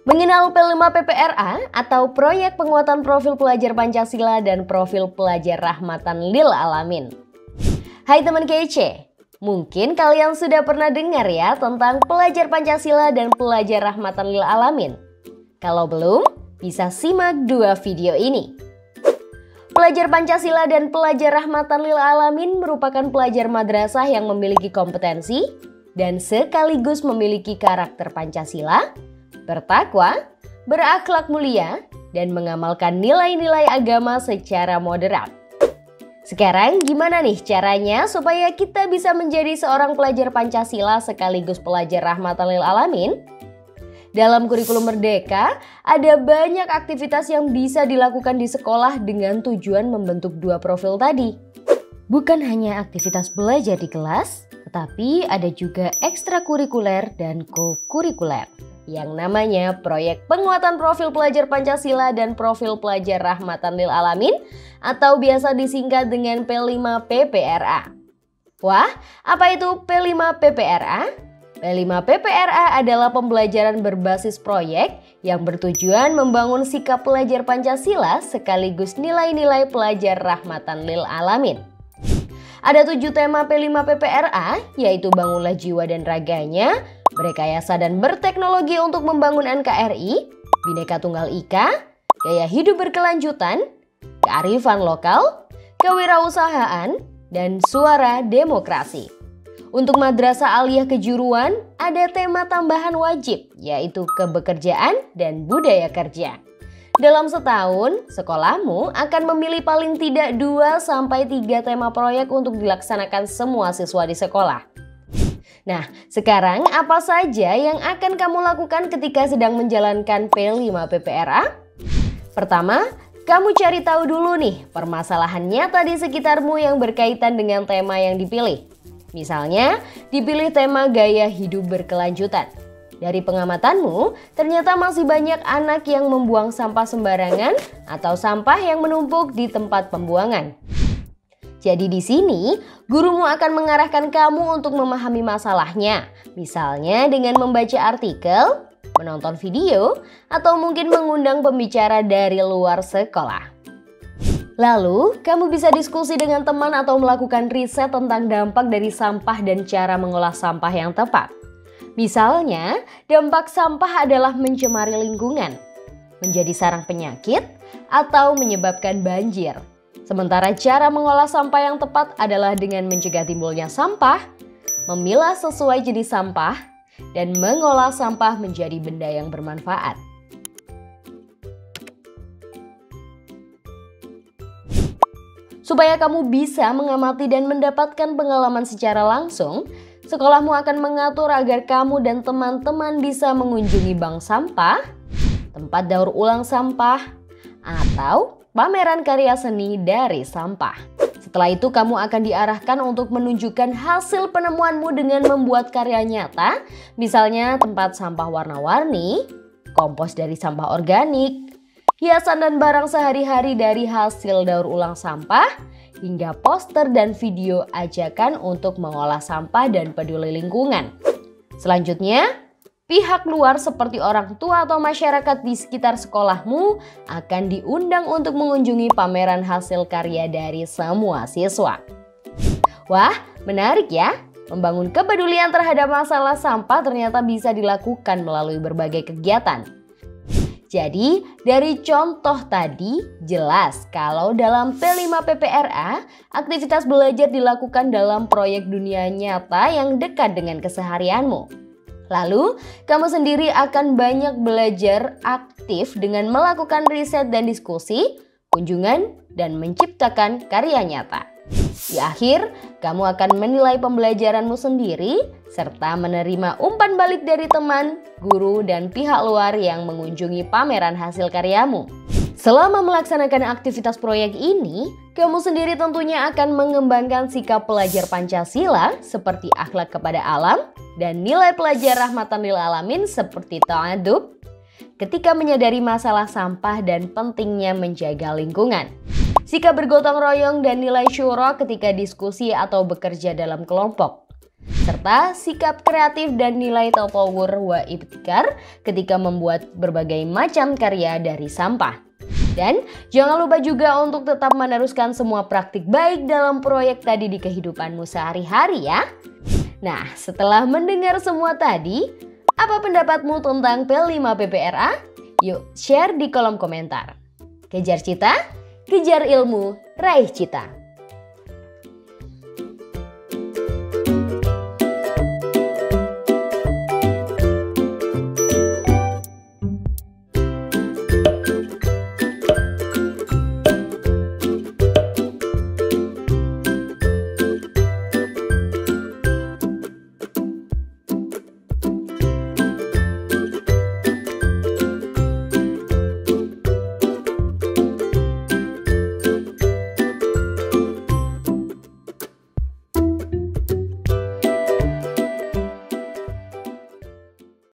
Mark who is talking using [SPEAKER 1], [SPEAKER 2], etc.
[SPEAKER 1] Mengenal P5PPRA atau Proyek Penguatan Profil Pelajar Pancasila dan Profil Pelajar Rahmatan Lil Alamin. Hai teman kece, mungkin kalian sudah pernah dengar ya tentang pelajar Pancasila dan pelajar Rahmatan Lil Alamin. Kalau belum, bisa simak dua video ini. Pelajar Pancasila dan pelajar Rahmatan Lil Alamin merupakan pelajar madrasah yang memiliki kompetensi dan sekaligus memiliki karakter Pancasila, bertakwa, berakhlak mulia, dan mengamalkan nilai-nilai agama secara moderat. Sekarang gimana nih caranya supaya kita bisa menjadi seorang pelajar Pancasila sekaligus pelajar Rahmatan Lil Alamin? Dalam kurikulum Merdeka, ada banyak aktivitas yang bisa dilakukan di sekolah dengan tujuan membentuk dua profil tadi. Bukan hanya aktivitas belajar di kelas, tetapi ada juga ekstrakurikuler dan co-kurikuler yang namanya Proyek Penguatan Profil Pelajar Pancasila dan Profil Pelajar Rahmatan Lil Alamin atau biasa disingkat dengan P5PPRA. Wah, apa itu P5PPRA? P5PPRA adalah pembelajaran berbasis proyek yang bertujuan membangun sikap pelajar Pancasila sekaligus nilai-nilai pelajar Rahmatan Lil Alamin. Ada 7 tema P5PPRA, yaitu bangunlah jiwa dan raganya, berrekayasa dan berteknologi untuk membangun NKRI, Bhinneka Tunggal Ika, gaya hidup berkelanjutan, kearifan lokal, kewirausahaan, dan suara demokrasi. Untuk Madrasah Aliyah Kejuruan, ada tema tambahan wajib, yaitu kebekerjaan dan budaya kerja. Dalam setahun, sekolahmu akan memilih paling tidak 2-3 tema proyek untuk dilaksanakan semua siswa di sekolah. Nah, sekarang apa saja yang akan kamu lakukan ketika sedang menjalankan P5PPRA? Pertama, kamu cari tahu dulu nih permasalahan nyata di sekitarmu yang berkaitan dengan tema yang dipilih. Misalnya, dipilih tema gaya hidup berkelanjutan. Dari pengamatanmu, ternyata masih banyak anak yang membuang sampah sembarangan atau sampah yang menumpuk di tempat pembuangan. Jadi di sini, gurumu akan mengarahkan kamu untuk memahami masalahnya. Misalnya dengan membaca artikel, menonton video, atau mungkin mengundang pembicara dari luar sekolah. Lalu, kamu bisa diskusi dengan teman atau melakukan riset tentang dampak dari sampah dan cara mengolah sampah yang tepat. Misalnya, dampak sampah adalah mencemari lingkungan, menjadi sarang penyakit, atau menyebabkan banjir. Sementara cara mengolah sampah yang tepat adalah dengan mencegah timbulnya sampah, memilah sesuai jenis sampah, dan mengolah sampah menjadi benda yang bermanfaat. Supaya kamu bisa mengamati dan mendapatkan pengalaman secara langsung, sekolahmu akan mengatur agar kamu dan teman-teman bisa mengunjungi bank sampah, tempat daur ulang sampah, atau pameran karya seni dari sampah. Setelah itu kamu akan diarahkan untuk menunjukkan hasil penemuanmu dengan membuat karya nyata, misalnya tempat sampah warna-warni, kompos dari sampah organik, hiasan dan barang sehari-hari dari hasil daur ulang sampah, hingga poster dan video ajakan untuk mengolah sampah dan peduli lingkungan. Selanjutnya, pihak luar seperti orang tua atau masyarakat di sekitar sekolahmu akan diundang untuk mengunjungi pameran hasil karya dari semua siswa. Wah, menarik ya! Membangun kepedulian terhadap masalah sampah ternyata bisa dilakukan melalui berbagai kegiatan. Jadi, dari contoh tadi jelas kalau dalam P5PPRA, aktivitas belajar dilakukan dalam proyek dunia nyata yang dekat dengan keseharianmu. Lalu, kamu sendiri akan banyak belajar aktif dengan melakukan riset dan diskusi, kunjungan, dan menciptakan karya nyata. Di akhir, kamu akan menilai pembelajaranmu sendiri, serta menerima umpan balik dari teman, guru, dan pihak luar yang mengunjungi pameran hasil karyamu. Selama melaksanakan aktivitas proyek ini, kamu sendiri tentunya akan mengembangkan sikap pelajar Pancasila seperti akhlak kepada alam dan nilai pelajar Rahmatan Lil Alamin seperti ta'adub ketika menyadari masalah sampah dan pentingnya menjaga lingkungan. Sikap bergotong royong dan nilai syuro ketika diskusi atau bekerja dalam kelompok. serta sikap kreatif dan nilai tatawur wa ibtikar ketika membuat berbagai macam karya dari sampah. Dan jangan lupa juga untuk tetap meneruskan semua praktik baik dalam proyek tadi di kehidupanmu sehari-hari ya. Nah, setelah mendengar semua tadi, apa pendapatmu tentang P5PPRA? Yuk share di kolom komentar. Kejar cita, kejar ilmu, raih cita.